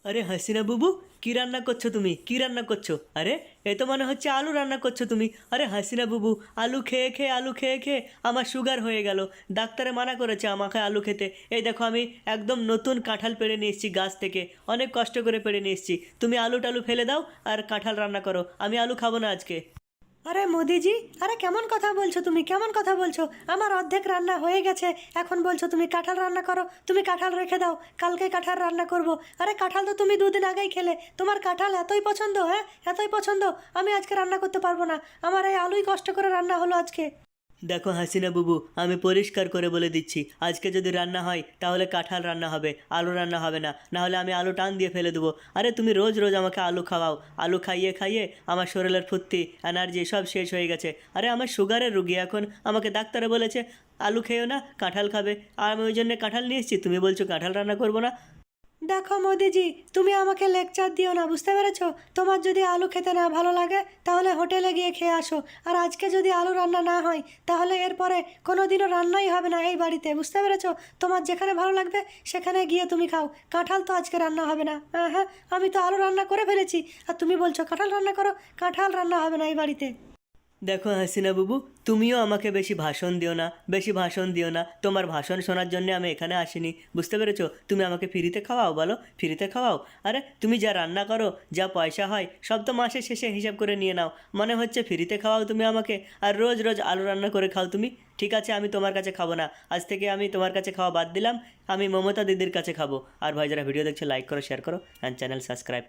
আরে হাসিনা বুবু, কি রান্না করছো তুমি? কি রান্না করছো? আরে এ তো মনে হচ্ছে আলু রান্না করছো তুমি। আরে হাসিনা বুবু, আলু খেয়ে খেয়ে আলু খেয়ে খেয়ে আমার সুগার হয়ে গেল। ডাক্তারে মানা করেছে আমাকে আলু খেতে। এই দেখো আমি একদম নতুন কাঁঠাল পেড়ে নিয়ে এসেছি গাছ থেকে, অনেক কষ্ট করে পেড়ে নিয়ে এসেছি। তুমি আলু টালু ফেলে দাও আর কাঁঠাল রান্না করো, আমি আলু খাবো না আজকে। আরে মোদিজি, আরে কেমন কথা বলছো তুমি? কেমন কথা বলছো? আমার অর্ধেক রান্না হয়ে গেছে, এখন বলছো তুমি কাঁঠাল রান্না করো। তুমি কাঁঠাল রেখে দাও, কালকে কাঁঠাল রান্না করব। আরে কাঁঠাল তো তুমি 2 দিন আগেই খেলে, তোমার কাঁঠাল এতই পছন্দ, হ্যাঁ এতই পছন্দ, আমি আজকে রান্না করতে পারবো না। আমার এই আলুই কষ্ট করে রান্না হলো আজকে। দেখো হাসিনা বুবু, আমি পরিষ্কার করে বলে দিচ্ছি, আজকে যদি রান্না হয় তাহলে কাঁঠাল রান্না হবে, আলু রান্না হবে না। না হলে আমি আলু টান দিয়ে ফেলে দেবো। আরে তুমি রোজ রোজ আমাকে আলু খাওয়াও, আলু খাইয়ে খাইয়ে আমার শরীরের ফুর্তি এনার্জি সব শেষ হয়ে গেছে। আরে আমার সুগারের রুগী, এখন আমাকে ডাক্তারে বলেছে আলু খেয়েও না, কাঁঠাল খাবে। আর আমি ওই জন্য কাঁঠাল নিয়ে এসেছি, তুমি বলছো কাঁঠাল রান্না করবো না। দেখো মোদিজি, তুমি আমাকে লেকচার দিও না, বুঝতে পেরেছো? তোমার যদি আলু খেতে না ভালো লাগে তাহলে হোটেলে গিয়ে খেয়ে আসো। আর আজকে যদি আলু রান্না না হয় তাহলে এরপরে কোনো দিনও রান্নাই হবে না এই বাড়িতে, বুঝতে পেরেছো? তোমার যেখানে ভালো লাগবে সেখানে গিয়ে তুমি খাও। কাঁঠাল তো আজকে রান্না হবে না। হ্যাঁ হ্যাঁ, আমি তো আলু রান্না করে ফেলেছি, আর তুমি বলছো কাঁঠাল রান্না করো। কাঁঠাল রান্না হবে না এই বাড়িতে। দেখো হাসিনা বাবু, তুমিও আমাকে বেশি ভাষণ দিও না, বেশি ভাষণ দিও না। তোমার ভাষণ শোনার জন্য আমি এখানে আসিনি, বুঝতে পেরেছো? তুমি আমাকে ফ্রিতে খাওয়াও, বলো ফ্রিতে খাওয়াও। আরে তুমি যা রান্না করো, যা পয়সা হয় সব তো মাসের শেষে হিসাব করে নিয়ে নাও। মনে হচ্ছে ফ্রিতে খাওয়াও তুমি আমাকে, আর রোজ রোজ আলু রান্না করে খাও তুমি। ঠিক আছে, আমি তোমার কাছে খাবো না, আজ থেকে আমি তোমার কাছে খাওয়া বাদ দিলাম। আমি মমতা দিদির কাছে খাবো। আর ভাই যারা ভিডিও দেখছে লাইক করো, শেয়ার করো, অ্যান্ড চ্যানেল সাবস্ক্রাইব